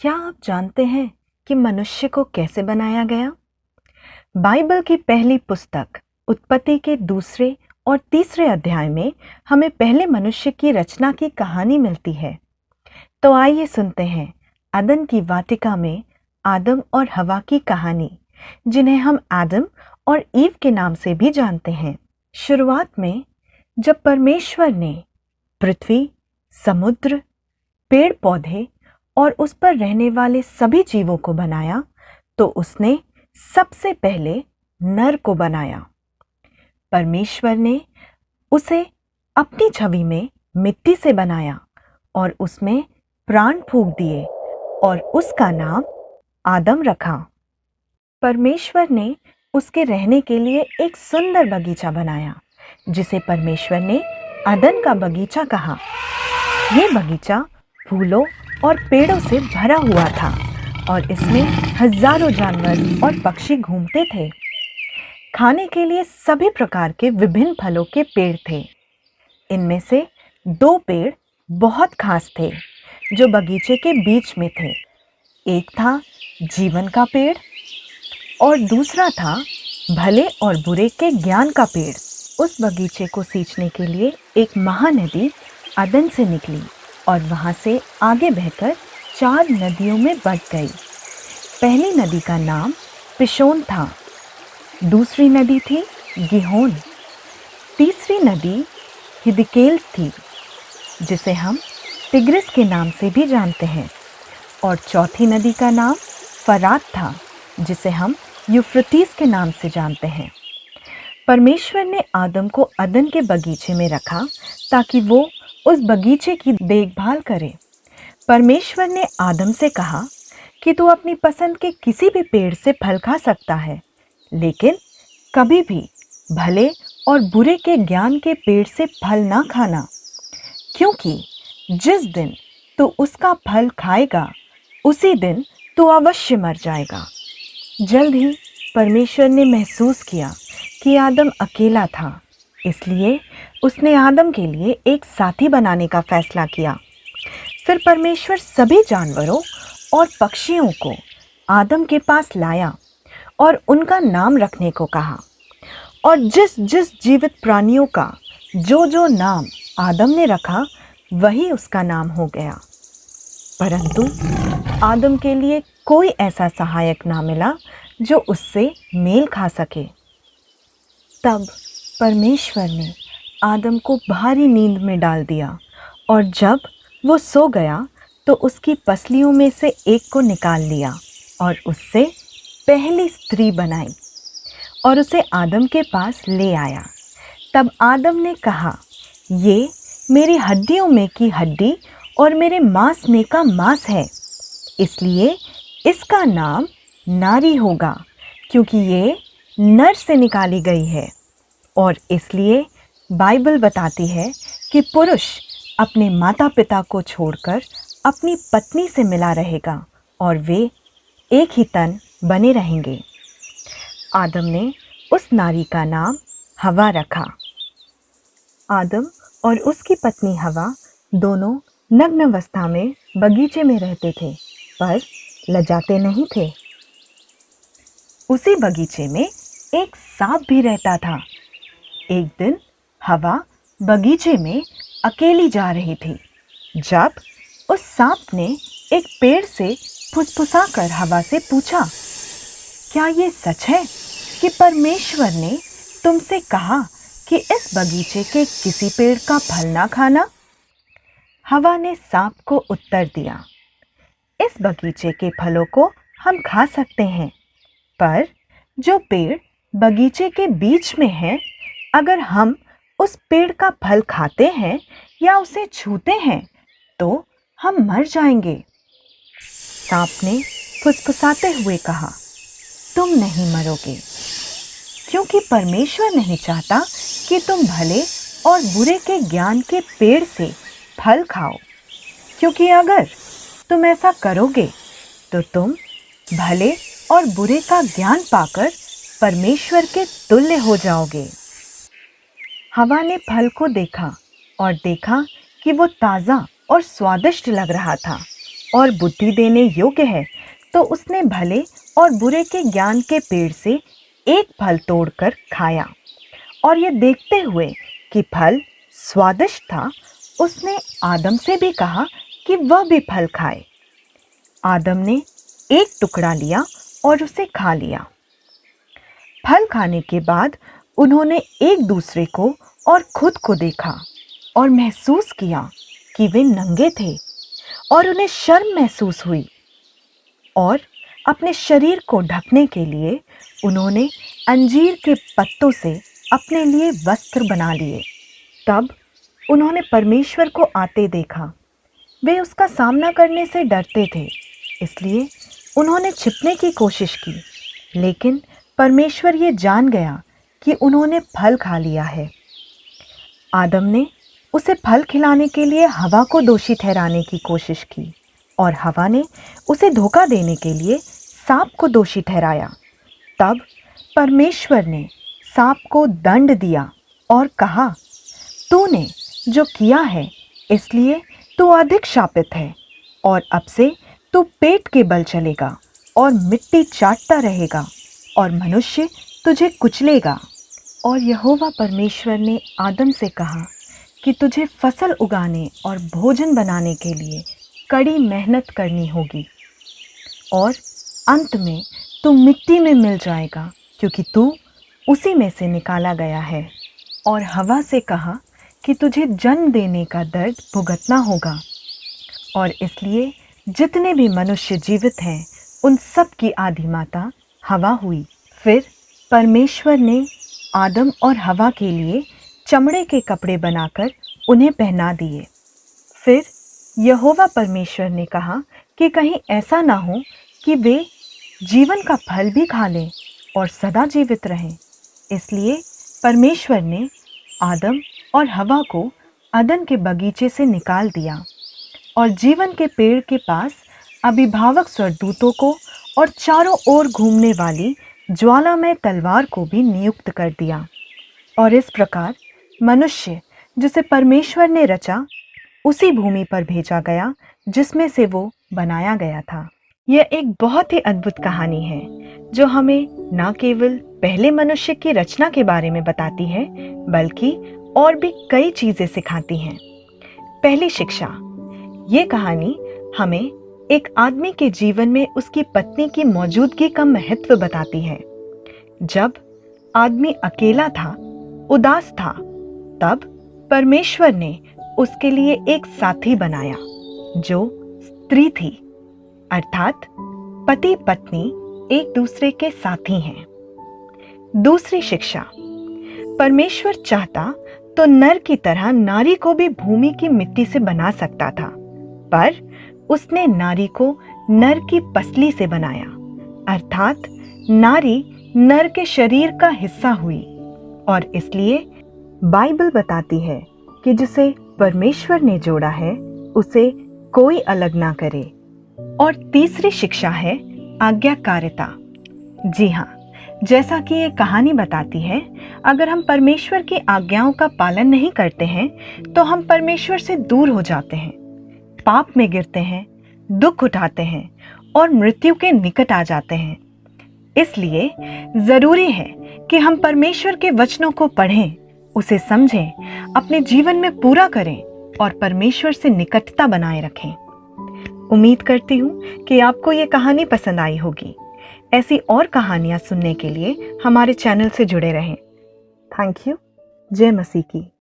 क्या आप जानते हैं कि मनुष्य को कैसे बनाया गया? बाइबल की पहली पुस्तक उत्पत्ति के दूसरे और तीसरे अध्याय में हमें पहले मनुष्य की रचना की कहानी मिलती है। तो आइए सुनते हैं अदन की वाटिका में आदम और हवा की कहानी, जिन्हें हम आदम और ईव के नाम से भी जानते हैं। शुरुआत में जब परमेश्वर ने पृथ्वी, समुद्र, पेड़ पौधे और उस पर रहने वाले सभी जीवों को बनाया, तो उसने सबसे पहले नर को बनाया। परमेश्वर ने उसे अपनी छवि में मिट्टी से बनाया और उसमें प्राण फूंक दिए और उसका नाम आदम रखा। परमेश्वर ने उसके रहने के लिए एक सुंदर बगीचा बनाया, जिसे परमेश्वर ने अदन का बगीचा कहा। यह बगीचा फूलों और पेड़ों से भरा हुआ था और इसमें हजारों जानवर और पक्षी घूमते थे। खाने के लिए सभी प्रकार के विभिन्न फलों के पेड़ थे। इनमें से दो पेड़ बहुत खास थे जो बगीचे के बीच में थे। एक था जीवन का पेड़ और दूसरा था भले और बुरे के ज्ञान का पेड़। उस बगीचे को सींचने के लिए एक महानदी अदन से निकली और वहां से आगे बहकर 4 नदियों में बट गई। पहली नदी का नाम पिशोन था, दूसरी नदी थी गिहोन, तीसरी नदी हिदकेल थी, जिसे हम टिग्रिस के नाम से भी जानते हैं, और चौथी नदी का नाम फरात था, जिसे हम यूफ्रटीस के नाम से जानते हैं। परमेश्वर ने आदम को अदन के बगीचे में रखा ताकि वो उस बगीचे की देखभाल करे। परमेश्वर ने आदम से कहा कि तू अपनी पसंद के किसी भी पेड़ से फल खा सकता है, लेकिन कभी भी भले और बुरे के ज्ञान के पेड़ से फल ना खाना, क्योंकि जिस दिन तू उसका फल खाएगा उसी दिन तू अवश्य मर जाएगा। जल्द ही परमेश्वर ने महसूस किया कि आदम अकेला था, इसलिए उसने आदम के लिए एक साथी बनाने का फैसला किया। फिर परमेश्वर सभी जानवरों और पक्षियों को आदम के पास लाया और उनका नाम रखने को कहा, और जिस जिस जीवित प्राणियों का जो जो नाम आदम ने रखा वही उसका नाम हो गया। परंतु आदम के लिए कोई ऐसा सहायक ना मिला जो उससे मेल खा सके। तब परमेश्वर ने आदम को भारी नींद में डाल दिया, और जब वो सो गया तो उसकी पसलियों में से एक को निकाल लिया और उससे पहली स्त्री बनाई और उसे आदम के पास ले आया। तब आदम ने कहा, ये मेरी हड्डियों में की हड्डी और मेरे मांस में का मांस है, इसलिए इसका नाम नारी होगा, क्योंकि ये नर से निकाली गई है। और इसलिए बाइबल बताती है कि पुरुष अपने माता पिता को छोड़कर अपनी पत्नी से मिला रहेगा और वे एक ही तन बने रहेंगे। आदम ने उस नारी का नाम हवा रखा। आदम और उसकी पत्नी हवा दोनों नग्न अवस्था में बगीचे में रहते थे, पर लजाते नहीं थे। उसी बगीचे में एक सांप भी रहता था। एक दिन हवा बगीचे में अकेली जा रही थी, जब उस सांप ने एक पेड़ से फुसफुसाकर हवा से पूछा, क्या ये सच है कि परमेश्वर ने तुमसे कहा कि इस बगीचे के किसी पेड़ का फल ना खाना? हवा ने सांप को उत्तर दिया, इस बगीचे के फलों को हम खा सकते हैं, पर जो पेड़ बगीचे के बीच में है, अगर हम उस पेड़ का फल खाते हैं या उसे छूते हैं तो हम मर जाएंगे। सांप ने फुसफुसाते हुए कहा, तुम नहीं मरोगे, क्योंकि परमेश्वर नहीं चाहता कि तुम भले और बुरे के ज्ञान के पेड़ से फल खाओ, क्योंकि अगर तुम ऐसा करोगे तो तुम भले और बुरे का ज्ञान पाकर परमेश्वर के तुल्य हो जाओगे। हवा ने फल को देखा और देखा कि वो ताज़ा और स्वादिष्ट लग रहा था और बुद्धि देने योग्य है, तो उसने भले और बुरे के ज्ञान के पेड़ से एक फल तोड़कर खाया, और ये देखते हुए कि फल स्वादिष्ट था, उसने आदम से भी कहा कि वह भी फल खाए। आदम ने एक टुकड़ा लिया और उसे खा लिया। फल खाने के बाद उन्होंने एक दूसरे को और खुद को देखा और महसूस किया कि वे नंगे थे, और उन्हें शर्म महसूस हुई, और अपने शरीर को ढकने के लिए उन्होंने अंजीर के पत्तों से अपने लिए वस्त्र बना लिए। तब उन्होंने परमेश्वर को आते देखा। वे उसका सामना करने से डरते थे, इसलिए उन्होंने छिपने की कोशिश की, लेकिन परमेश्वर ये जान गया कि उन्होंने फल खा लिया है। आदम ने उसे फल खिलाने के लिए हवा को दोषी ठहराने की कोशिश की, और हवा ने उसे धोखा देने के लिए सांप को दोषी ठहराया। तब परमेश्वर ने सांप को दंड दिया और कहा, तूने जो किया है इसलिए तू अधिक शापित है, और अब से तू पेट के बल चलेगा और मिट्टी चाटता रहेगा, और मनुष्य तुझे कुचलेगा। और यहोवा परमेश्वर ने आदम से कहा कि तुझे फसल उगाने और भोजन बनाने के लिए कड़ी मेहनत करनी होगी, और अंत में तू मिट्टी में मिल जाएगा, क्योंकि तू उसी में से निकाला गया है। और हवा से कहा कि तुझे जन्म देने का दर्द भुगतना होगा, और इसलिए जितने भी मनुष्य जीवित हैं उन सब की आदि माता हवा हुई। फिर परमेश्वर ने आदम और हवा के लिए चमड़े के कपड़े बनाकर उन्हें पहना दिए। फिर यहोवा परमेश्वर ने कहा कि कहीं ऐसा ना हो कि वे जीवन का फल भी खा लें और सदा जीवित रहें। इसलिए परमेश्वर ने आदम और हवा को अदन के बगीचे से निकाल दिया, और जीवन के पेड़ के पास अभिभावक स्वर्गदूतों को और चारों ओर घूमने वाली ज्वालामय तलवार को भी नियुक्त कर दिया। और इस प्रकार मनुष्य जिसे परमेश्वर ने रचा उसी भूमि पर भेजा गया जिसमें से वो बनाया गया था। यह एक बहुत ही अद्भुत कहानी है जो हमें न केवल पहले मनुष्य की रचना के बारे में बताती है, बल्कि और भी कई चीजें सिखाती हैं। पहली शिक्षा, ये कहानी हमें एक आदमी के जीवन में उसकी पत्नी की मौजूदगी का महत्व बताती है। जब आदमी अकेला था, उदास था, तब परमेश्वर ने उसके लिए एक साथी बनाया जो स्त्री थी, अर्थात पति पत्नी एक दूसरे के साथी हैं। दूसरी शिक्षा, परमेश्वर चाहता तो नर की तरह नारी को भी भूमि की मिट्टी से बना सकता था, पर उसने नारी को नर की पसली से बनाया, अर्थात नारी नर के शरीर का हिस्सा हुई। और इसलिए बाइबल बताती है कि जिसे परमेश्वर ने जोड़ा है उसे कोई अलग ना करे। और तीसरी शिक्षा है आज्ञाकारिता। जी हाँ, जैसा कि ये कहानी बताती है, अगर हम परमेश्वर की आज्ञाओं का पालन नहीं करते हैं तो हम परमेश्वर से दूर हो जाते हैं, पाप में गिरते हैं, दुख उठाते हैं और मृत्यु के निकट आ जाते हैं। इसलिए जरूरी है कि हम परमेश्वर के वचनों को पढ़ें, उसे समझें, अपने जीवन में पूरा करें और परमेश्वर से निकटता बनाए रखें। उम्मीद करती हूँ कि आपको ये कहानी पसंद आई होगी। ऐसी और कहानियाँ सुनने के लिए हमारे चैनल से जुड़े रहें। Thank you. जय मसीह की।